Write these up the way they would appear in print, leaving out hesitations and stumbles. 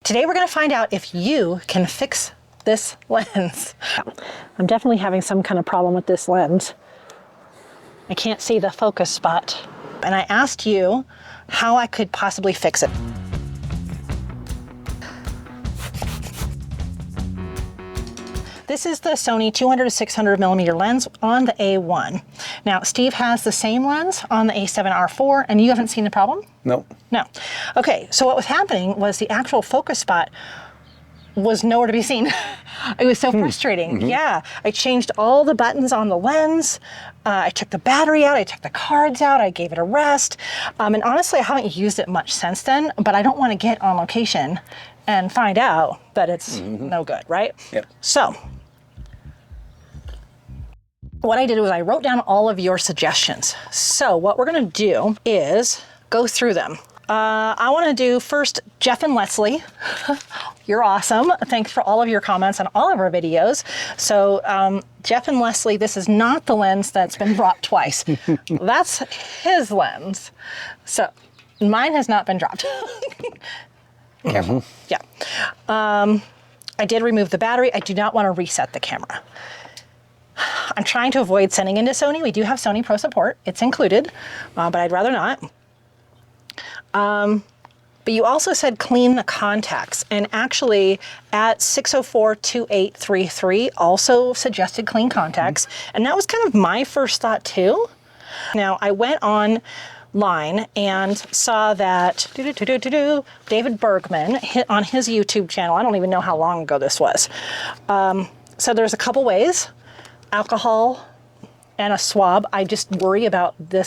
Today we're gonna find out if you can fix this lens. I'm definitely having some kind of problem with this lens. I can't see the focus spot. And I asked you how I could possibly fix it. This is the Sony 200 to 600 millimeter lens on the A1. Now, Steve has the same lens on the A7R4, and you haven't seen the problem? No. No. Okay, so what was happening was the actual focus spot was nowhere to be seen. It was so frustrating. Yeah, I changed all the buttons on the lens. I took the battery out, I took the cards out, I gave it a rest. And honestly, I haven't used it much since then, but I don't want to get on location and find out that it's no good, right? Yep. So, what I did was I wrote down all of your suggestions. So what we're gonna do is go through them. I wanna do first Jeff and Leslie. You're awesome. Thanks for all of your comments on all of our videos. So Jeff and Leslie, this is not the lens that's been dropped twice. That's his lens. So mine has not been dropped. Careful, yeah. I did remove the battery. I do not wanna reset the camera. I'm trying to avoid sending into Sony. We do have Sony Pro support. It's included, but I'd rather not. But you also said clean the contacts, and actually at 604-2833 also suggested clean contacts, and that was kind of my first thought too. Now I went online and saw that David Bergman hit on his YouTube channel. I don't even know how long ago this was. So there's a couple ways. Alcohol and a swab. I just worry about the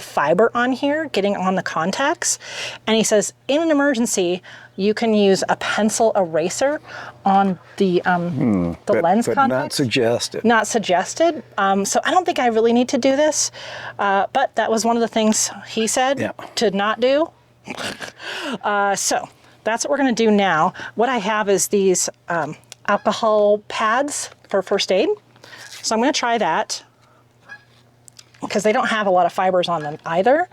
fiber on here getting on the contacts. And he says, in an emergency, you can use a pencil eraser on the lens but contacts. Not suggested. Not suggested. So I don't think I really need to do this. But that was one of the things he said to not do. So that's what we're gonna do now. What I have is these alcohol pads for first aid. So I'm gonna try that because they don't have a lot of fibers on them either,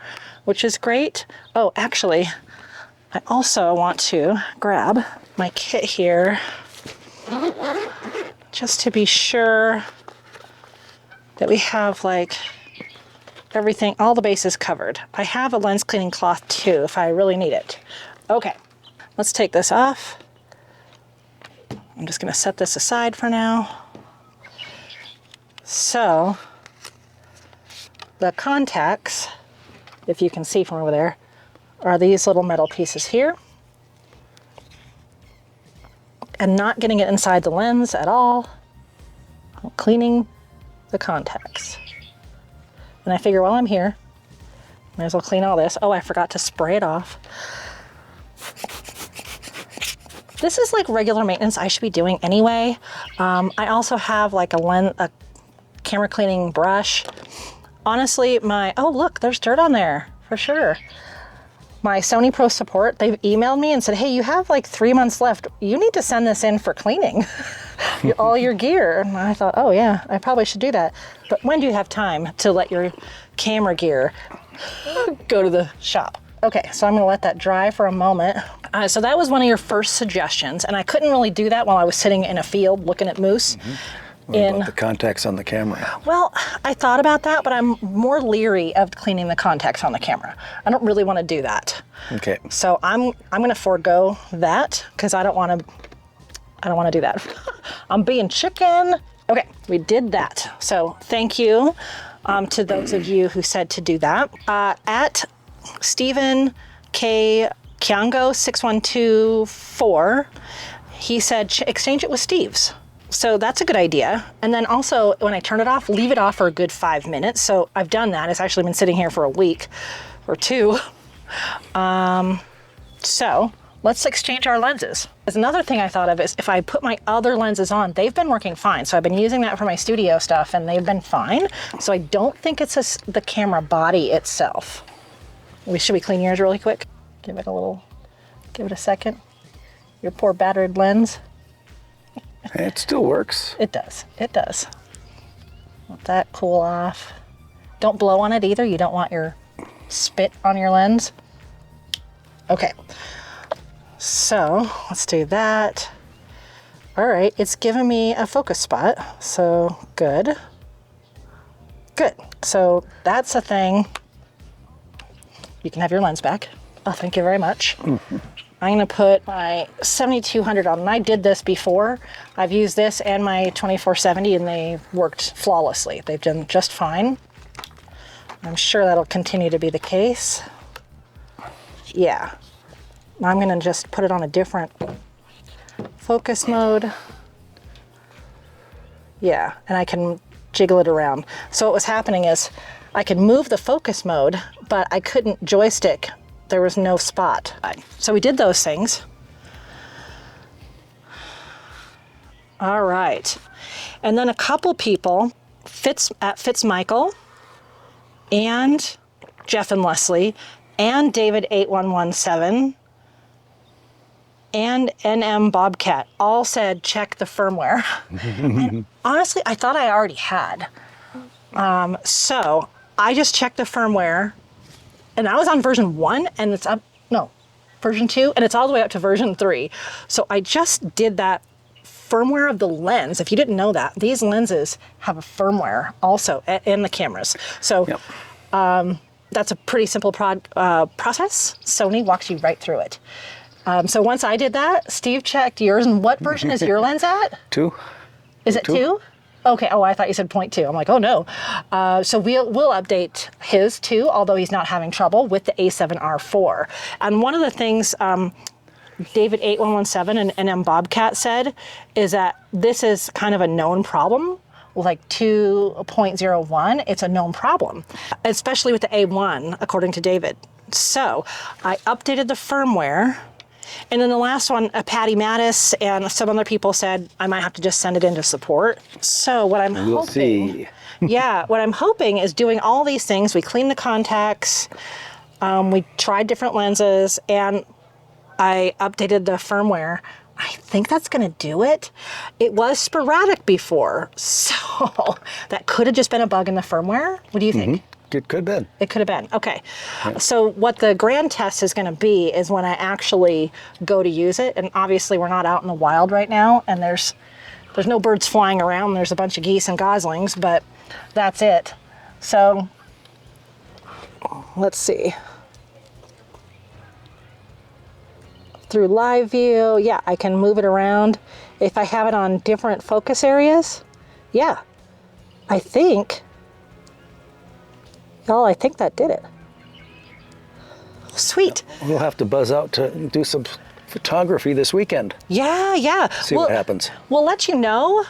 which is great. Oh, actually, I also want to grab my kit here just to be sure that we have like everything, all the bases covered. I have a lens cleaning cloth too if I really need it. Okay, let's take this off. I'm just gonna set this aside for now. So, the contacts, if you can see from over there, are these little metal pieces here. And not getting it inside the lens at all. I'm cleaning the contacts. And I figure while I'm here, might as well clean all this. Oh, I forgot to spray it off. This is like regular maintenance I should be doing anyway. I also have like a camera cleaning brush. Honestly, oh look, there's dirt on there for sure. My Sony Pro support, they've emailed me and said, hey, you have like 3 months left. You need to send this in for cleaning, all your gear. And I thought, oh yeah, I probably should do that. But when do you have time to let your camera gear go to the shop? Okay, so I'm gonna let that dry for a moment. So that was one of your first suggestions, and I couldn't really do that while I was sitting in a field looking at moose. What about the contacts on the camera? Well, I thought about that, but I'm more leery of cleaning the contacts on the camera. I don't really want to do that. Okay. So I'm going to forego that because I don't want to do that. I'm being chicken. Okay, we did that. So thank you to those of you who said to do that. At Stephen K. Kiango 6124, he said exchange it with Steve's. So that's a good idea. And then also when I turn it off, leave it off for a good 5 minutes. So I've done that. It's actually been sitting here for a week or two. So let's exchange our lenses. There's another thing I thought of is if I put my other lenses on, they've been working fine. So I've been using that for my studio stuff and they've been fine. So I don't think it's the camera body itself. Should we clean yours really quick? Give it a second. Your poor battered lens. It still works. It does. It does. Let that cool off. Don't blow on it either. You don't want your spit on your lens. Okay. So let's do that. All right, it's giving me a focus spot, so good. Good, so that's a thing. You can have your lens back. Oh, thank you very much. I'm gonna put my 7200 on, and I did this before. I've used this and my 2470 and they worked flawlessly. They've done just fine. I'm sure that'll continue to be the case. Yeah. I'm gonna just put it on a different focus mode. Yeah, and I can jiggle it around. So what was happening is I could move the focus mode, but I couldn't joystick. There was no spot. So we did those things. All right. And then a couple people, Fitzmichael and Jeff and Leslie and David 8117 and NM Bobcat all said check the firmware. And honestly, I thought I already had. So I just checked the firmware, and I was on version 1 and it's up, no, version 2, and it's all the way up to version 3. So I just did that firmware of the lens. If you didn't know that, these lenses have a firmware also in the cameras. So that's a pretty simple process. Sony walks you right through it. So once I did that, Steve checked yours, and what version is your lens at? 2. Is it 2? Okay, oh, I thought you said 0.2. I'm like, oh no. So we'll update his too, although he's not having trouble with the A7R4. And one of the things David 8117 and NM Bobcat said is that this is kind of a known problem. Like 2.01, it's a known problem, especially with the A1, according to David. So I updated the firmware. And then the last one, Patty Mattis and some other people said I might have to just send it into support. So what I'm We'll hoping, see. yeah, what I'm hoping is doing all these things. We cleaned the contacts, we tried different lenses, and I updated the firmware. I think that's gonna do it. It was sporadic before, so that could have just been a bug in the firmware. What do you think? It could have been. It could have been, okay. So what the grand test is gonna be is when I actually go to use it, and obviously we're not out in the wild right now, and there's no birds flying around, there's a bunch of geese and goslings, but that's it. So, let's see. Through live view, yeah, I can move it around. If I have it on different focus areas, yeah, I think that did it. Sweet. We'll have to buzz out to do some photography this weekend. Yeah. See what happens. We'll let you know.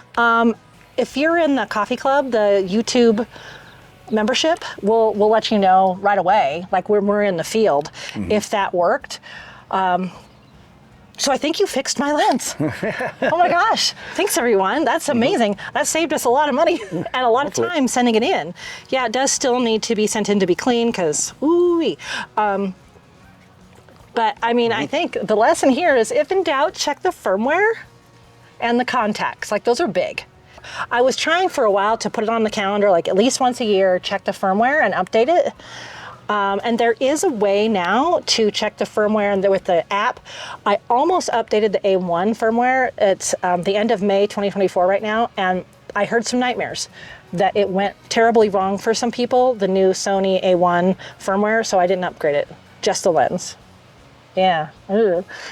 If you're in the coffee club, the YouTube membership, we'll let you know right away, like when we're in the field, if that worked. So I think you fixed my lens. Oh my gosh. Thanks everyone. That's amazing. That saved us a lot of money and a lot of time sending it in. Yeah, it does still need to be sent in to be clean because, ooh-wee. But I mean, I think the lesson here is if in doubt, check the firmware and the contacts. Like those are big. I was trying for a while to put it on the calendar, like at least once a year, check the firmware and update it. And there is a way now to check the firmware and with the app. I almost updated the A1 firmware. It's the end of May 2024 right now, and I heard some nightmares that it went terribly wrong for some people, the new Sony A1 firmware, so I didn't upgrade it, just the lens. Yeah,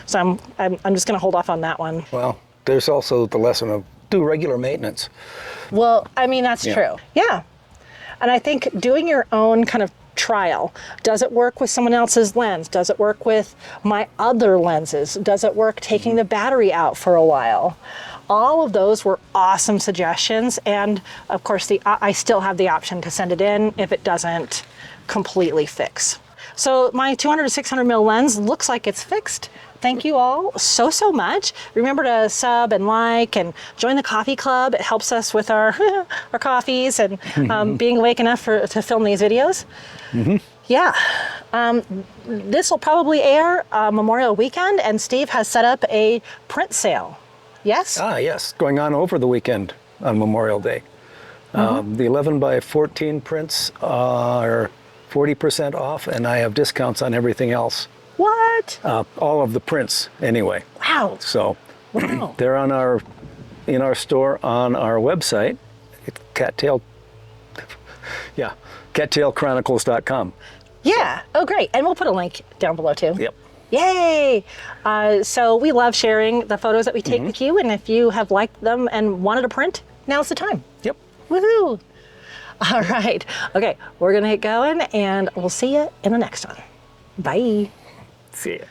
so I'm just gonna hold off on that one. Well, there's also the lesson of do regular maintenance. Well, I mean, that's true. Yeah, and I think doing your own kind of trial. Does it work with someone else's lens? Does it work with my other lenses? Does it work taking the battery out for a while? All of those were awesome suggestions, and of course I still have the option to send it in if it doesn't completely fix. So my 200 to 600 mil lens looks like it's fixed. Thank you all so much. Remember to sub and like and join the coffee club. It helps us with our coffees and being awake enough to film these videos. Yeah, this will probably air Memorial Weekend, and Steve has set up a print sale. Yes? Yes, going on over the weekend on Memorial Day. The 11 by 14 prints are 40% off, and I have discounts on everything else. What? All of the prints, anyway. Wow. So Wow. they're in our store on our website. It's cattailchronicles.com. Yeah. Oh, great. And we'll put a link down below too. Yep. Yay! So we love sharing the photos that we take with you, and if you have liked them and wanted a print, now's the time. Yep. Woohoo! All right. Okay, we're gonna get going, and we'll see you in the next one. Bye. See ya.